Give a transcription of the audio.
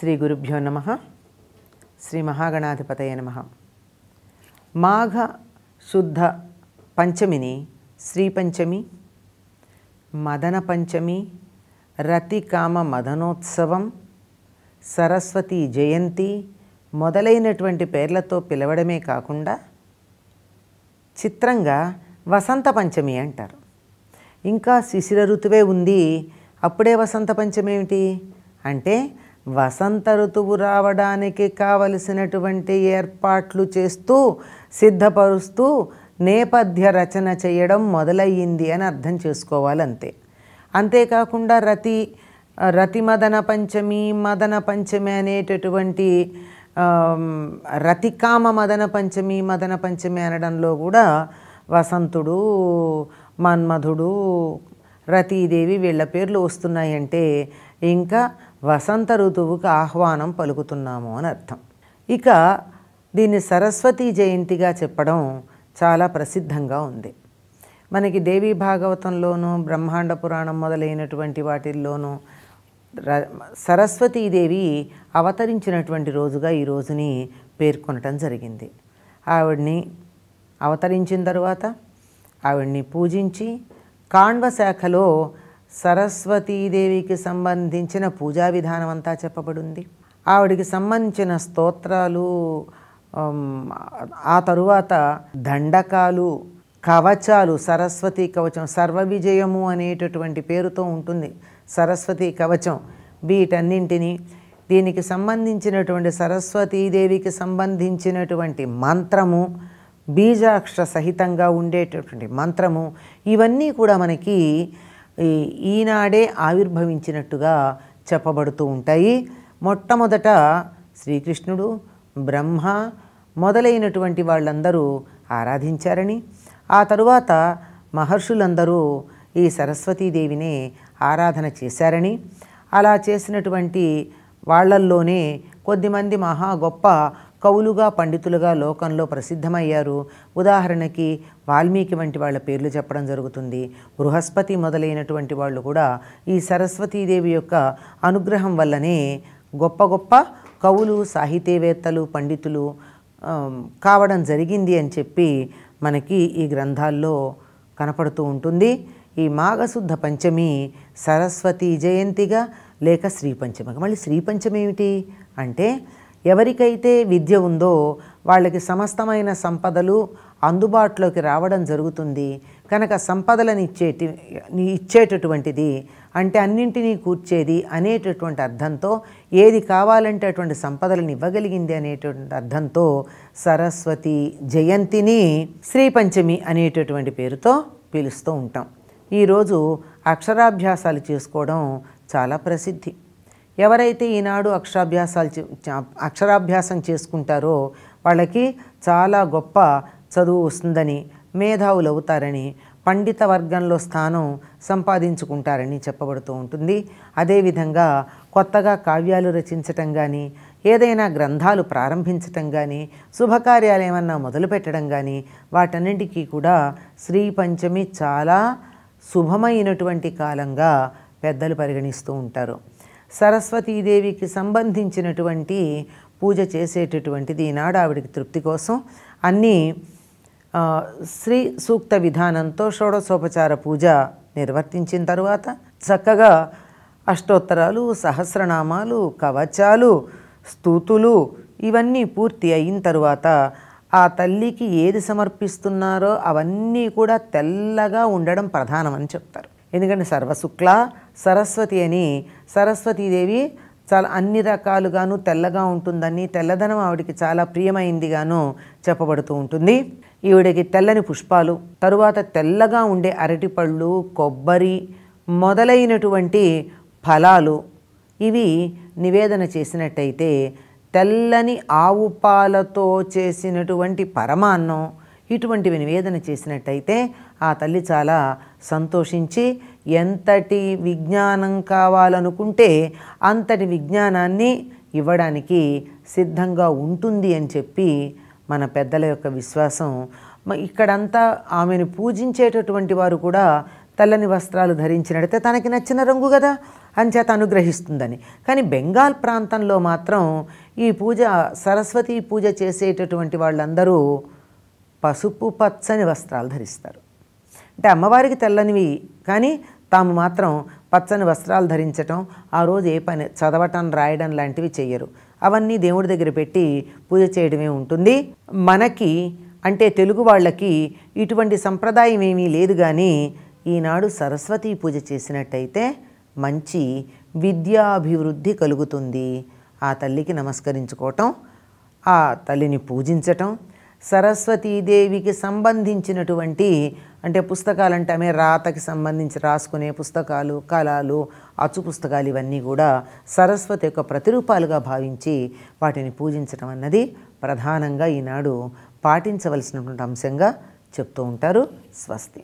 శ్రీ గురుభ్యో నమః. శ్రీ మహాగణాధిపతయే నమః. మాఘ శుద్ధ పంచమిని శ్రీ పంచమి, మదన పంచమి, రతికామ మదనోత్సవం, సరస్వతి జయంతి మొదలైనటువంటి పేర్లతో పిలవడమే కాకుండా చిత్రంగా వసంత పంచమి అంటారు. ఇంకా శిశిర ఋతువే ఉంది, అప్పుడే వసంత పంచమి ఏమిటి అంటే వసంత ఋతువు రావడానికి కావలసినటువంటి ఏర్పాట్లు చేస్తూ సిద్ధపరుస్తూ నేపథ్య రచన చేయడం మొదలయ్యింది అని అర్థం చేసుకోవాలంతే. అంతేకాకుండా రతి మదన పంచమి అనేటటువంటి రతికామ మదన పంచమి అనడంలో కూడా వసంతుడు, మన్మధుడు, రతీదేవి వీళ్ళ పేర్లు వస్తున్నాయంటే ఇంకా వసంత ఋతువుకు ఆహ్వానం పలుకుతున్నాము అని అర్థం. ఇక దీన్ని సరస్వతీ జయంతిగా చెప్పడం చాలా ప్రసిద్ధంగా ఉంది. మనకి దేవీ భాగవతంలోనూ బ్రహ్మాండ పురాణం మొదలైనటువంటి వాటిల్లోనూ సరస్వతీదేవి అవతరించినటువంటి రోజుగా ఈ రోజుని పేర్కొనటం జరిగింది. ఆవిడ్ని అవతరించిన తర్వాత ఆవిడ్ని పూజించి కాణ్వ శాఖలో సరస్వతీదేవికి సంబంధించిన పూజా విధానం అంతా చెప్పబడింది. ఆవిడికి సంబంధించిన స్తోత్రాలు, ఆ తరువాత దండకాలు, కవచాలు, సరస్వతీ కవచం, సర్వ విజయము అనేటటువంటి పేరుతో ఉంటుంది సరస్వతీ కవచం. వీటన్నింటినీ దీనికి సంబంధించినటువంటి సరస్వతీదేవికి సంబంధించినటువంటి మంత్రము, బీజాక్షర సహితంగా ఉండేటటువంటి మంత్రము, ఇవన్నీ కూడా మనకి ఈనాడే ఆవిర్భవించినట్టుగా చెప్పబడుతూ ఉంటాయి. మొట్టమొదట శ్రీకృష్ణుడు, బ్రహ్మ మొదలైనటువంటి వాళ్ళందరూ ఆరాధించారని, ఆ తరువాత మహర్షులందరూ ఈ సరస్వతీదేవిని ఆరాధన చేశారని, అలా చేసినటువంటి వాళ్ళల్లోనే కొద్దిమంది మహా గొప్ప కవులుగా, పండితులుగా లోకంలో ప్రసిద్ధమయ్యారు. ఉదాహరణకి వాల్మీకి వంటి వాళ్ళ పేర్లు చెప్పడం జరుగుతుంది. బృహస్పతి మొదలైనటువంటి వాళ్ళు కూడా ఈ సరస్వతీదేవి యొక్క అనుగ్రహం వల్లనే గొప్ప గొప్ప కవులు, సాహితీవేత్తలు, పండితులు కావడం జరిగింది అని చెప్పి మనకి ఈ గ్రంథాల్లో కనపడుతూ ఉంటుంది. ఈ మాఘశుద్ధ పంచమి సరస్వతీ జయంతిగా లేక శ్రీ పంచమిగా. మళ్ళీ శ్రీ పంచమి ఏమిటి అంటే ఎవరికైతే విద్య ఉందో వాళ్ళకి సమస్తమైన సంపదలు అందుబాటులోకి రావడం జరుగుతుంది కనుక సంపదలను ఇచ్చేటటువంటిది అంటే అన్నింటినీ కూర్చేది అనేటటువంటి అర్థంతో, ఏది కావాలంటే అటువంటి సంపదలను ఇవ్వగలిగింది అనేటటువంటి అర్థంతో సరస్వతి జయంతిని శ్రీ పంచమి అనేటటువంటి పేరుతో పిలుస్తూ ఉంటాం. ఈరోజు అక్షరాభ్యాసాలు చేసుకోవడం చాలా ప్రసిద్ధి. ఎవరైతే ఈనాడు అక్షరాభ్యాసం చేసుకుంటారో వాళ్ళకి చాలా గొప్ప చదువు వస్తుందని, మేధావులు అవుతారని, పండిత వర్గంలో స్థానం సంపాదించుకుంటారని చెప్పబడుతూ ఉంటుంది. అదేవిధంగా కొత్తగా కావ్యాలు రచించటం కానీ, ఏదైనా గ్రంథాలు ప్రారంభించటం కానీ, శుభకార్యాలు ఏమన్నా మొదలుపెట్టడం కానీ వాటన్నింటికీ కూడా శ్రీ పంచమి చాలా శుభమైనటువంటి కాలంగా పెద్దలు పరిగణిస్తూ ఉంటారు. సరస్వతీదేవికి సంబంధించినటువంటి పూజ చేసేటటువంటిది ఈనాడు ఆవిడికి తృప్తి కోసం అన్నీ శ్రీ సూక్త విధానంతో షోడశోపచార పూజ నిర్వర్తించిన తరువాత చక్కగా అష్టోత్తరాలు, సహస్రనామాలు, కవచాలు, స్తూతులు ఇవన్నీ పూర్తి అయిన తరువాత ఆ తల్లికి ఏది సమర్పిస్తున్నారో అవన్నీ కూడా తెల్లగా ఉండడం ప్రధానమని చెప్తారు. ఎందుకంటే సర్వశుక్ల సరస్వతి అని సరస్వతీదేవి చాలా అన్ని రకాలుగాను తెల్లగా ఉంటుందని, తెల్లదనం ఆవిడికి చాలా ప్రియమైందిగాను చెప్పబడుతూ ఉంటుంది. ఈవిడికి తెల్లని పుష్పాలు, తరువాత తెల్లగా ఉండే అరటిపళ్ళు, కొబ్బరి మొదలైనటువంటి ఫలాలు ఇవి నివేదన చేసినట్టయితే, తెల్లని ఆవు పాలతో చేసినటువంటి పరమాన్నం ఇటువంటివి నివేదన చేసినట్టయితే ఆ తల్లి చాలా సంతోషించి ఎంతటి విజ్ఞానం కావాలనుకుంటే అంతటి విజ్ఞానాన్ని ఇవ్వడానికి సిద్ధంగా ఉంటుంది అని చెప్పి మన పెద్దల యొక్క విశ్వాసం. ఇక్కడంతా ఆమెను పూజించేటటువంటి వారు కూడా తెల్లని వస్త్రాలు ధరించినట్టయితే తనకి నచ్చిన రంగు కదా, అంచేత అనుగ్రహిస్తుందని. కానీ బెంగాల్ ప్రాంతంలో మాత్రం ఈ పూజ, సరస్వతీ పూజ చేసేటటువంటి వాళ్ళందరూ పసుపు పచ్చని వస్త్రాలు ధరిస్తారు. అంటే అమ్మవారికి తెల్లనివి, కానీ తాము మాత్రం పచ్చని వస్త్రాలు ధరించటం, ఆ రోజు ఏ పని చదవటం రాయడం లాంటివి చెయ్యరు. అవన్నీ దేవుడి దగ్గర పెట్టి పూజ చేయడమే ఉంటుంది. మనకి అంటే తెలుగు వాళ్ళకి ఇటువంటి సంప్రదాయం ఏమీ లేదు. కానీ ఈనాడు సరస్వతీ పూజ చేసినట్టయితే మంచి విద్యాభివృద్ధి కలుగుతుంది. ఆ తల్లికి నమస్కరించుకోవటం, ఆ తల్లిని పూజించటం, సరస్వతీదేవికి సంబంధించినటువంటి అంటే పుస్తకాలంటే ఆమె రాతకి సంబంధించి రాసుకునే పుస్తకాలు, కళలు, అచ్చు పుస్తకాలు ఇవన్నీ కూడా సరస్వతి యొక్క ప్రతిరూపాలుగా భావించి వాటిని పూజించడం అన్నది ప్రధానంగా ఈనాడు పాటించవలసినటువంటి అంశంగా చెప్తూ ఉంటారు. స్వస్తి.